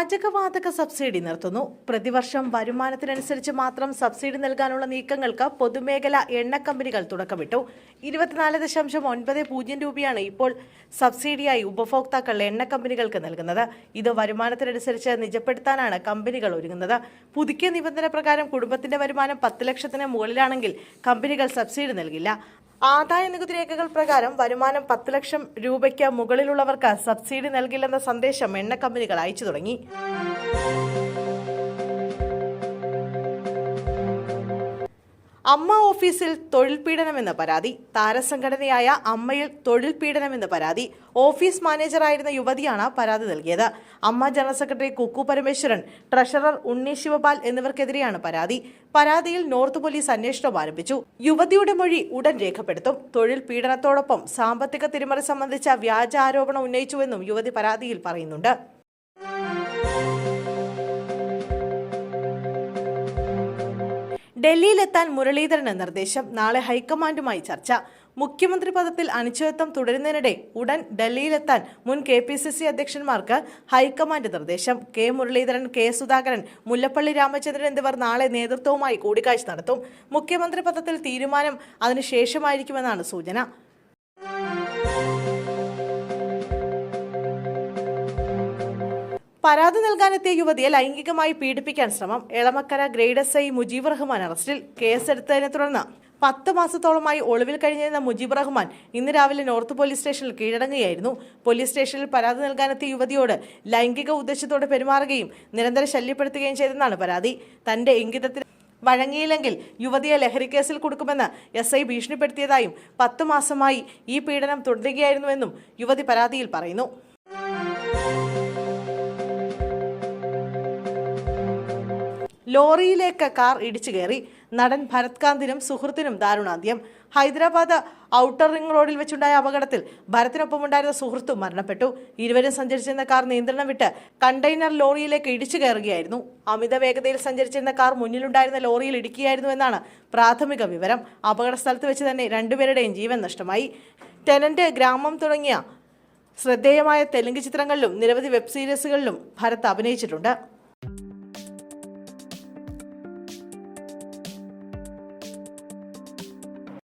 പാചകവാതക സബ്സിഡി നിർത്തുന്നു. പ്രതിവർഷം വരുമാനത്തിനനുസരിച്ച് മാത്രം സബ്സിഡി നൽകാനുള്ള നീക്കങ്ങൾക്ക് പൊതുമേഖലാ എണ്ണ കമ്പനികൾ തുടക്കമിട്ടു. 24.90 രൂപയാണ് ഇപ്പോൾ സബ്സിഡിയായി ഉപഭോക്താക്കൾ എണ്ണ കമ്പനികൾക്ക് നൽകുന്നത്. ഇത് വരുമാനത്തിനനുസരിച്ച് നിജപ്പെടുത്താനാണ് കമ്പനികൾ ഒരുങ്ങുന്നത്. പുതുക്കിയ നിബന്ധന പ്രകാരം കുടുംബത്തിന്റെ വരുമാനം 10 ലക്ഷത്തിന് മുകളിലാണെങ്കിൽ കമ്പനികൾ സബ്സിഡി നൽകില്ല. ആദായ നികുതി രേഖകൾ പ്രകാരം വരുമാനം 10 ലക്ഷം രൂപയ്ക്ക് മുകളിലുള്ളവർക്ക് സബ്സിഡി നൽകില്ലെന്ന സന്ദേശം എണ്ണ കമ്പനികൾ അയച്ചു തുടങ്ങി. അമ്മ ഓഫീസിൽ തൊഴിൽ പീഡനമെന്ന പരാതി. താരസംഘടനയായ അമ്മയിൽ തൊഴിൽ പീഡനമെന്ന് പരാതി. ഓഫീസ് മാനേജറായിരുന്ന യുവതിയാണ് പരാതി നൽകിയത്. AMMA general secretary Kukku Parameswaran, treasurer Unni Sivapal എന്നിവർക്കെതിരെയാണ് പരാതി. പരാതിയിൽ നോർത്ത് പോലീസ് അന്വേഷണം ആരംഭിച്ചു. യുവതിയുടെ മൊഴി ഉടൻ രേഖപ്പെടുത്തും. തൊഴിൽ പീഡനത്തോടൊപ്പം സാമ്പത്തിക തിരിമറി സംബന്ധിച്ച വ്യാജ ആരോപണം ഉന്നയിച്ചുവെന്നും യുവതി പരാതിയിൽ പറയുന്നുണ്ട്. ഡൽഹിയിലെത്താൻ മുരളീധരന് നിർദ്ദേശം. നാളെ ഹൈക്കമാൻഡുമായി ചർച്ച. മുഖ്യമന്ത്രി പദത്തിൽ അനിശ്ചിതത്വം തുടരുന്നതിനിടെ ഉടൻ ഡൽഹിയിലെത്താൻ മുൻ KPCC അധ്യക്ഷന്മാർക്ക് ഹൈക്കമാൻഡ് നിർദ്ദേശം. കെ മുരളീധരൻ, കെ സുധാകരൻ, മുല്ലപ്പള്ളി രാമചന്ദ്രൻ എന്നിവർ നാളെ നേതൃത്വവുമായി കൂടിക്കാഴ്ച നടത്തും. മുഖ്യമന്ത്രി പദത്തിൽ തീരുമാനം അതിനുശേഷമായിരിക്കുമെന്നാണ് സൂചന. പരാതി നൽകാനെത്തിയ യുവതിയെ ലൈംഗികമായി പീഡിപ്പിക്കാൻ ശ്രമം. എളമക്കര ഗ്രേഡ് SI മുജീബ് റഹ്മാൻ അറസ്റ്റിൽ. കേസെടുത്തതിനെ തുടർന്ന് 10 മാസത്തോളമായി ഒളിവിൽ കഴിഞ്ഞിരുന്ന മുജീബ് റഹ്മാൻ ഇന്ന് രാവിലെ നോർത്ത് പോലീസ് സ്റ്റേഷനിൽ കീഴടങ്ങുകയായിരുന്നു. പോലീസ് സ്റ്റേഷനിൽ പരാതി നൽകാനെത്തിയ യുവതിയോട് ലൈംഗിക ഉദ്ദേശത്തോടെ പെരുമാറുകയും നിരന്തരം ശല്യപ്പെടുത്തുകയും ചെയ്തെന്നാണ് പരാതി. തന്റെ ഇംഗിതത്തിന് വഴങ്ങിയില്ലെങ്കിൽ യുവതിയെ ലഹരിക്കേസിൽ കൊടുക്കുമെന്ന് SI ഭീഷണിപ്പെടുത്തിയതായും 10 മാസമായി ഈ പീഡനം തുടരുകയായിരുന്നുവെന്നും യുവതി പരാതിയിൽ പറയുന്നു. ലോറിയിലേക്ക് കാർ ഇടിച്ചു കയറി. നടൻ ഭരത് കാന്തിനും സുഹൃത്തിനും ദാരുണാന്ത്യം. ഹൈദരാബാദ് ഔട്ടർ റിംഗ് റോഡിൽ വെച്ചുണ്ടായ അപകടത്തിൽ ഭരത്തിനൊപ്പമുണ്ടായിരുന്ന സുഹൃത്തും മരണപ്പെട്ടു. ഇരുവരും സഞ്ചരിച്ചിരുന്ന കാർ നിയന്ത്രണം വിട്ട് കണ്ടെയ്നർ ലോറിയിലേക്ക് ഇടിച്ചു കയറുകയായിരുന്നു. അമിത വേഗതയിൽ സഞ്ചരിച്ചിരുന്ന കാർ മുന്നിലുണ്ടായിരുന്ന ലോറിയിൽ ഇടിക്കുകയായിരുന്നു എന്നാണ് പ്രാഥമിക വിവരം. അപകട സ്ഥലത്ത് വെച്ച് തന്നെ രണ്ടുപേരുടെയും ജീവൻ നഷ്ടമായി. ടെനന്റ്, ഗ്രാമം തുടങ്ങിയ ശ്രദ്ധേയമായ തെലുങ്ക് ചിത്രങ്ങളിലും നിരവധി വെബ് സീരീസുകളിലും ഭരത് അഭിനയിച്ചിട്ടുണ്ട്.